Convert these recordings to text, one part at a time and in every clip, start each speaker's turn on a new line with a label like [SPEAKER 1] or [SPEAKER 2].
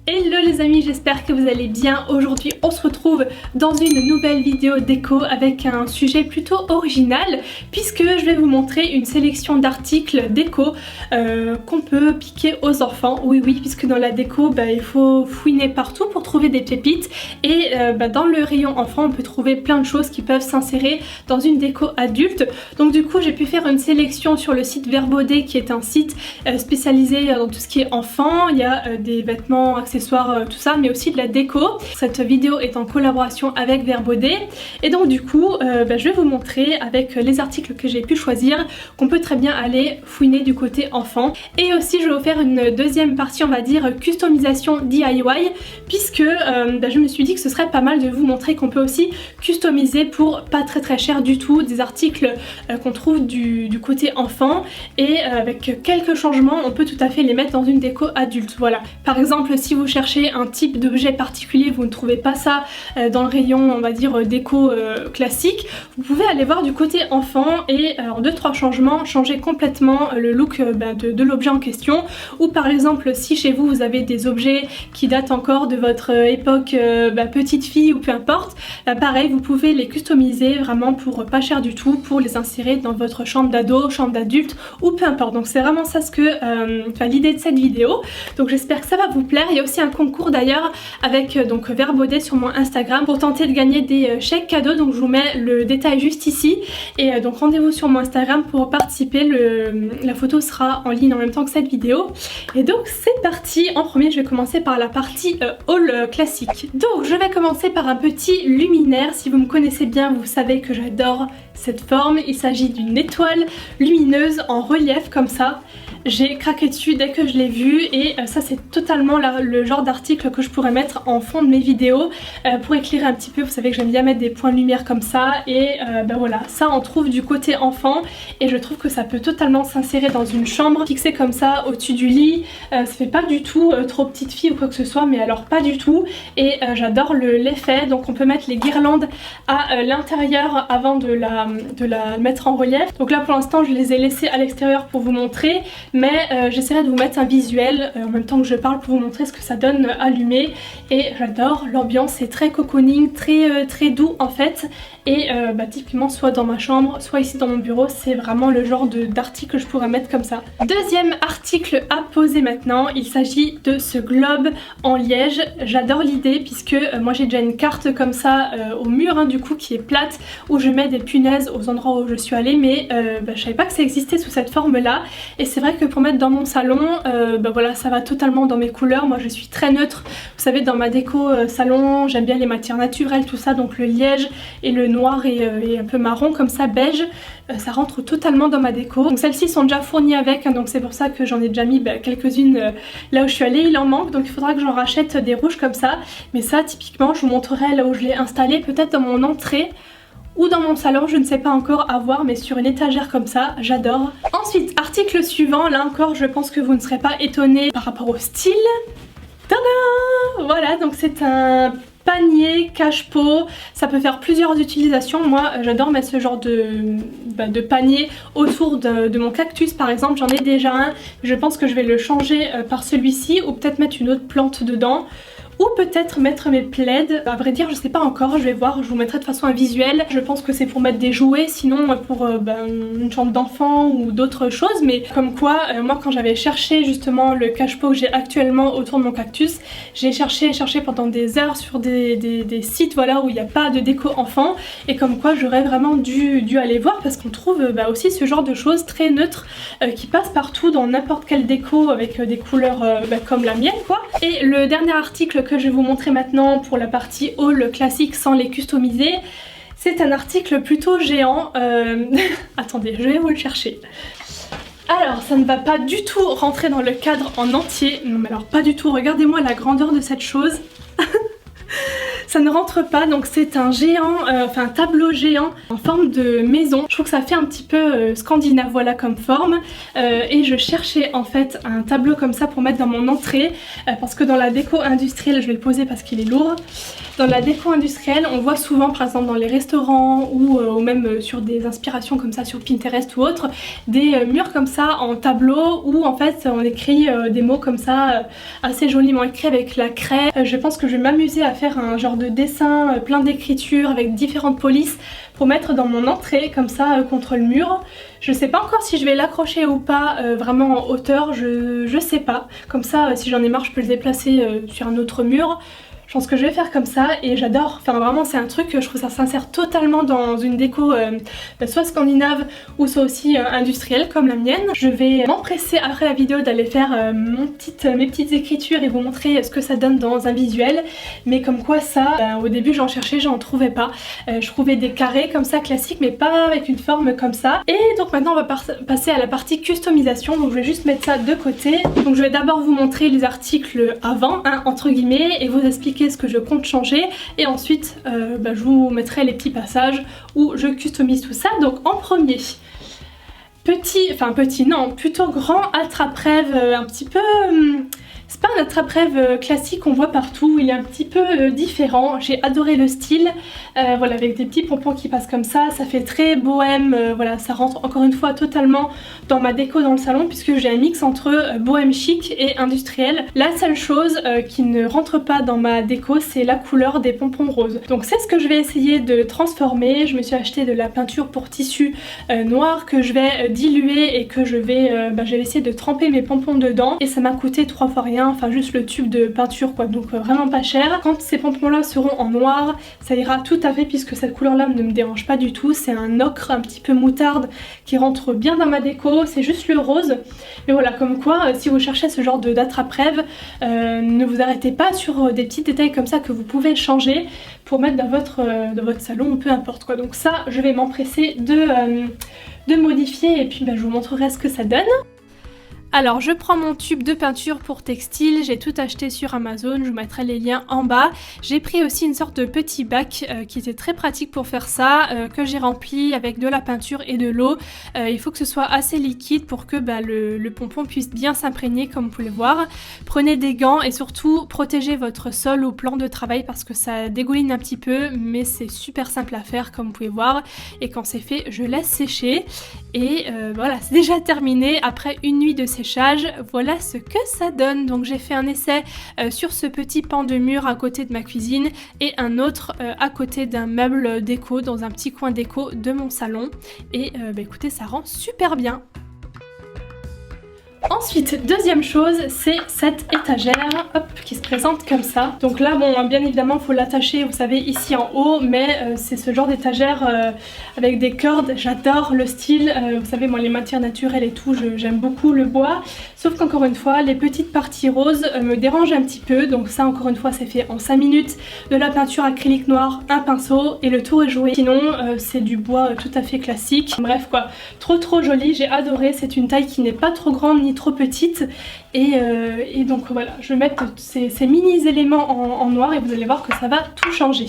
[SPEAKER 1] Hello les amis, j'espère que vous allez bien. Aujourd'hui on se retrouve dans une nouvelle vidéo déco avec un sujet plutôt original puisque je vais vous montrer une sélection d'articles déco qu'on peut piquer aux enfants. Oui puisque dans la déco il faut fouiner partout pour trouver des pépites et dans le rayon enfant on peut trouver plein de choses qui peuvent s'insérer dans une déco adulte. Donc du coup j'ai pu faire une sélection sur le site Verbaudet qui est un site spécialisé dans tout ce qui est enfant. Il y a des vêtements, accessoires, tout ça, mais aussi de la déco. Cette vidéo est en collaboration avec Verbaudet et donc du coup je vais vous montrer avec les articles que j'ai pu choisir qu'on peut très bien aller fouiner du côté enfant. Et aussi je vais vous faire une deuxième partie, on va dire customisation DIY, puisque je me suis dit que ce serait pas mal de vous montrer qu'on peut aussi customiser pour pas très cher du tout des articles qu'on trouve du côté enfant, et avec quelques changements on peut tout à fait les mettre dans une déco adulte. Voilà, par exemple si vous cherchez un type d'objet particulier, vous ne trouvez pas ça dans le rayon on va dire déco classique, vous pouvez aller voir du côté enfant et en 2-3 changements changer complètement le look de l'objet en question. Ou par exemple si chez vous vous avez des objets qui datent encore de votre époque petite fille ou peu importe, pareil vous pouvez les customiser vraiment pour pas cher du tout pour les insérer dans votre chambre d'ado, chambre d'adulte ou peu importe. Donc c'est vraiment ça ce que l'idée de cette vidéo, donc j'espère que ça va vous plaire. Il y a aussi un concours d'ailleurs avec donc Verbaudet sur mon Instagram pour tenter de gagner des chèques cadeaux, donc je vous mets le détail juste ici et donc rendez-vous sur mon Instagram pour participer. La photo sera en ligne en même temps que cette vidéo et donc c'est parti. En premier je vais commencer par la partie haul classique. Donc je vais commencer par un petit luminaire. Si vous me connaissez bien vous savez que j'adore cette forme. Il s'agit d'une étoile lumineuse en relief comme ça. J'ai craqué dessus dès que je l'ai vu et ça c'est totalement le genre d'article que je pourrais mettre en fond de mes vidéos pour éclairer un petit peu. Vous savez que j'aime bien mettre des points de lumière comme ça et voilà, ça on trouve du côté enfant et je trouve que ça peut totalement s'insérer dans une chambre fixée comme ça au-dessus du lit. Ça fait pas du tout trop petite fille ou quoi que ce soit, mais alors pas du tout, et j'adore l'effet. Donc on peut mettre les guirlandes à l'intérieur avant de la mettre en relief. Donc là pour l'instant je les ai laissées à l'extérieur pour vous montrer, mais j'essaierai de vous mettre un visuel en même temps que je parle pour vous montrer ce que ça donne allumé. Et j'adore, l'ambiance c'est très cocooning, très doux en fait, et typiquement soit dans ma chambre soit ici dans mon bureau, c'est vraiment le genre d'article que je pourrais mettre comme ça. Deuxième article à poser maintenant, il s'agit de ce globe en liège. J'adore l'idée puisque moi j'ai déjà une carte comme ça au mur du coup qui est plate, où je mets des punaises aux endroits où je suis allée, mais je savais pas que ça existait sous cette forme là, et c'est vrai que pour mettre dans mon salon voilà, ça va totalement dans mes couleurs. Moi je suis très neutre, vous savez, dans ma déco salon j'aime bien les matières naturelles tout ça, donc le liège et le noir et un peu marron comme ça, beige, ça rentre totalement dans ma déco. Donc celles-ci sont déjà fournies avec donc c'est pour ça que j'en ai déjà mis quelques-unes là où je suis allée. Il en manque donc il faudra que j'en rachète des rouges comme ça, mais ça typiquement je vous montrerai là où je l'ai installé, peut-être dans mon entrée ou dans mon salon, je ne sais pas encore, à voir, mais sur une étagère comme ça, j'adore. Ensuite, article suivant, là encore je pense que vous ne serez pas étonnés par rapport au style. Tadam! Voilà, donc c'est un panier cache-pot, ça peut faire plusieurs utilisations. Moi j'adore mettre ce genre de panier autour de mon cactus par exemple. J'en ai déjà un, je pense que je vais le changer par celui-ci, ou peut-être mettre une autre plante dedans, ou peut-être mettre mes plaids. À vrai dire je sais pas encore, je vais voir, je vous mettrai de toute façon un visuel. Je pense que c'est pour mettre des jouets, sinon pour une chambre d'enfant ou d'autres choses. Mais comme quoi moi quand j'avais cherché justement le cache-pot que j'ai actuellement autour de mon cactus, j'ai cherché pendant des heures sur des sites voilà où il n'y a pas de déco enfant, et comme quoi j'aurais vraiment dû aller voir, parce qu'on trouve aussi ce genre de choses très neutres qui passent partout dans n'importe quelle déco avec des couleurs comme la mienne quoi. Et le dernier article que je vais vous montrer maintenant pour la partie haul classique sans les customiser, c'est un article plutôt géant. Attendez, je vais vous le chercher. Alors ça ne va pas du tout rentrer dans le cadre en entier, non mais alors pas du tout, regardez-moi la grandeur de cette chose. ça ne rentre pas, donc c'est un géant, enfin un tableau géant en forme de maison. Je trouve que ça fait un petit peu scandinave, voilà, comme forme. Et je cherchais en fait un tableau comme ça pour mettre dans mon entrée, parce que dans la déco industrielle, je vais le poser parce qu'il est lourd. Dans la déco industrielle, on voit souvent par exemple dans les restaurants ou même sur des inspirations comme ça sur Pinterest ou autre, des murs comme ça en tableau où en fait on écrit des mots comme ça assez joliment écrits avec la craie. Je pense que je vais m'amuser à faire un genre de dessin plein d'écritures avec différentes polices pour mettre dans mon entrée comme ça contre le mur. Je sais pas encore si je vais l'accrocher ou pas vraiment en hauteur, je sais pas. Comme ça si j'en ai marre je peux le déplacer sur un autre mur. Je pense que je vais faire comme ça et j'adore, enfin vraiment c'est un truc que je trouve ça s'insère totalement dans une déco soit scandinave ou soit aussi industrielle comme la mienne. Je vais m'empresser après la vidéo d'aller faire mes petites écritures et vous montrer ce que ça donne dans un visuel. Mais comme quoi ça, au début j'en cherchais, j'en trouvais pas. Je trouvais des carrés comme ça classiques mais pas avec une forme comme ça. Et donc maintenant on va passer à la partie customisation, donc je vais juste mettre ça de côté. Donc je vais d'abord vous montrer les articles avant, hein, entre guillemets, et vous expliquer ce que je compte changer et ensuite je vous mettrai les petits passages où je customise tout ça. Donc en premier, plutôt grand attrape-rêve, un petit peu... c'est pas un attrape-rêve classique qu'on voit partout, il est un petit peu différent. J'ai adoré le style, voilà, avec des petits pompons qui passent comme ça fait très bohème, voilà, ça rentre encore une fois totalement dans ma déco dans le salon puisque j'ai un mix entre bohème chic et industriel. La seule chose qui ne rentre pas dans ma déco, c'est la couleur des pompons roses. Donc c'est ce que je vais essayer de transformer. Je me suis acheté de la peinture pour tissu noir que je vais diluer et que je vais essayer de tremper mes pompons dedans et ça m'a coûté 3 fois rien. Enfin juste le tube de peinture quoi, donc vraiment pas cher. Quand ces pompons là seront en noir, ça ira tout à fait puisque cette couleur là ne me dérange pas du tout. C'est un ocre un petit peu moutarde qui rentre bien dans ma déco, c'est juste le rose. Mais voilà, comme quoi si vous cherchez ce genre d'attrape-rêve, ne vous arrêtez pas sur des petits détails comme ça que vous pouvez changer pour mettre dans votre salon ou peu importe quoi. Donc ça je vais m'empresser de modifier et puis je vous montrerai ce que ça donne. Alors je prends mon tube de peinture pour textile, j'ai tout acheté sur Amazon, je vous mettrai les liens en bas. J'ai pris aussi une sorte de petit bac qui était très pratique pour faire ça, que j'ai rempli avec de la peinture et de l'eau. Il faut que ce soit assez liquide pour que le pompon puisse bien s'imprégner comme vous pouvez le voir. Prenez des gants et surtout protégez votre sol ou plan de travail parce que ça dégouline un petit peu mais c'est super simple à faire comme vous pouvez voir. Et quand c'est fait, je laisse sécher et voilà, c'est déjà terminé après une nuit de séchage. Voilà ce que ça donne. Donc j'ai fait un essai sur ce petit pan de mur à côté de ma cuisine et un autre à côté d'un meuble déco dans un petit coin déco de mon salon et écoutez, ça rend super bien. Ensuite, deuxième chose, c'est cette étagère hop, qui se présente comme ça. Donc là, bon, bien évidemment, il faut l'attacher, vous savez, ici en haut, mais c'est ce genre d'étagère avec des cordes. J'adore le style. Vous savez, moi, les matières naturelles et tout, j'aime beaucoup le bois. Sauf qu'encore une fois, les petites parties roses me dérangent un petit peu. Donc ça, encore une fois, c'est fait en 5 minutes. De la peinture acrylique noire, un pinceau et le tour est joué. Sinon, c'est du bois tout à fait classique. Bref, quoi, trop joli. J'ai adoré. C'est une taille qui n'est pas trop grande ni trop petite et donc voilà, je vais mettre ces mini éléments en noir et vous allez voir que ça va tout changer.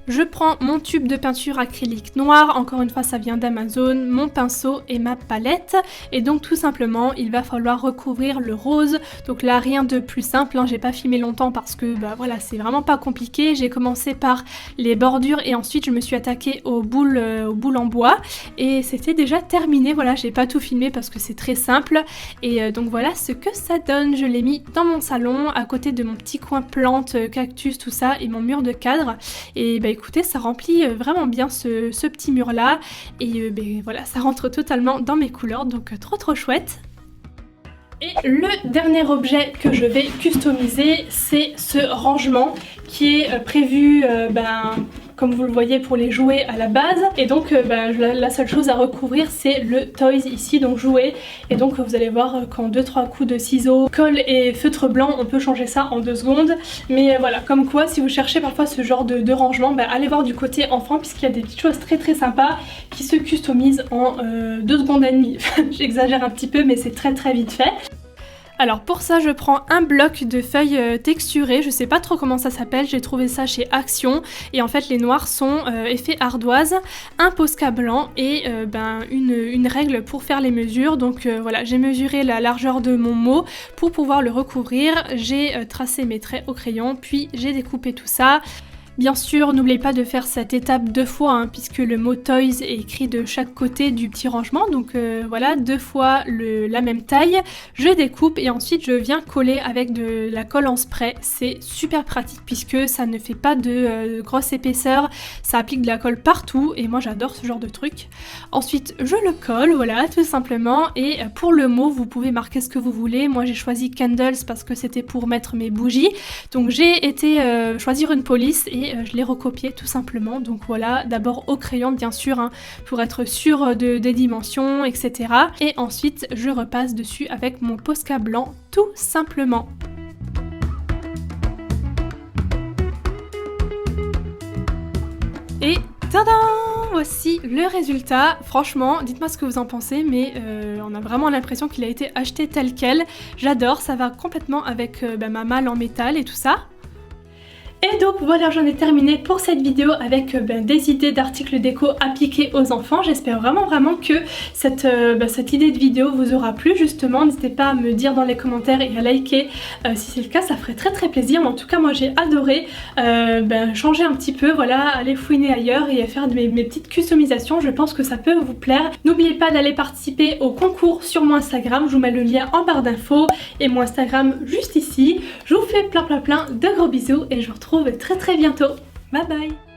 [SPEAKER 1] Je prends mon tube de peinture acrylique noir, encore une fois ça vient d'Amazon, mon pinceau et ma palette et donc tout simplement il va falloir recouvrir le rose. Donc là rien de plus simple, hein. J'ai pas filmé longtemps parce que voilà, c'est vraiment pas compliqué. J'ai commencé par les bordures et ensuite je me suis attaquée aux boules en bois et c'était déjà terminé. Voilà, j'ai pas tout filmé parce que c'est très simple et donc voilà ce que ça donne. Je l'ai mis dans mon salon à côté de mon petit coin plantes, cactus, tout ça et mon mur de cadre et écoutez, ça remplit vraiment bien ce petit mur là et voilà, ça rentre totalement dans mes couleurs, donc trop chouette. Et le dernier objet que je vais customiser, c'est ce rangement qui est prévu comme vous le voyez pour les jouets à la base et donc la seule chose à recouvrir c'est le toys ici, donc jouet, et donc vous allez voir qu'en 2-3 coups de ciseaux, colle et feutre blanc on peut changer ça en 2 secondes. Mais voilà, comme quoi si vous cherchez parfois ce genre de rangement, allez voir du côté enfant puisqu'il y a des petites choses très sympas qui se customisent en 2 secondes et demie. J'exagère un petit peu mais c'est très vite fait. Alors pour ça je prends un bloc de feuilles texturées, je sais pas trop comment ça s'appelle, j'ai trouvé ça chez Action et en fait les noirs sont effet ardoise, un Posca blanc et une règle pour faire les mesures. Donc voilà, j'ai mesuré la largeur de mon mot pour pouvoir le recouvrir, j'ai tracé mes traits au crayon puis j'ai découpé tout ça. Bien sûr, n'oubliez pas de faire cette étape 2 fois, hein, puisque le mot Toys est écrit de chaque côté du petit rangement. Donc voilà, 2 fois la même taille. Je découpe et ensuite je viens coller avec de la colle en spray. C'est super pratique puisque ça ne fait pas de grosse épaisseur. Ça applique de la colle partout et moi j'adore ce genre de truc. Ensuite, je le colle, voilà, tout simplement. Et pour le mot, vous pouvez marquer ce que vous voulez. Moi j'ai choisi Candles parce que c'était pour mettre mes bougies. Donc j'ai été choisir une police et je l'ai recopié tout simplement. Donc voilà, d'abord au crayon bien sûr, hein, pour être sûr des dimensions, etc. Et ensuite je repasse dessus avec mon Posca blanc tout simplement. Et tadam! Voici le résultat. Franchement, dites-moi ce que vous en pensez, mais on a vraiment l'impression qu'il a été acheté tel quel. J'adore, ça va complètement avec ma malle en métal et tout ça. Et donc voilà, j'en ai terminé pour cette vidéo avec des idées d'articles déco appliqués aux enfants. J'espère vraiment que cette idée de vidéo vous aura plu justement. N'hésitez pas à me dire dans les commentaires et à liker si c'est le cas, ça ferait très plaisir. Mais en tout cas moi j'ai adoré changer un petit peu, voilà, aller fouiner ailleurs et faire mes petites customisations. Je pense que ça peut vous plaire. N'oubliez pas d'aller participer au concours sur mon Instagram, je vous mets le lien en barre d'infos et mon Instagram juste ici. Je vous fais plein de gros bisous et je vous retrouve très bientôt. Bye bye.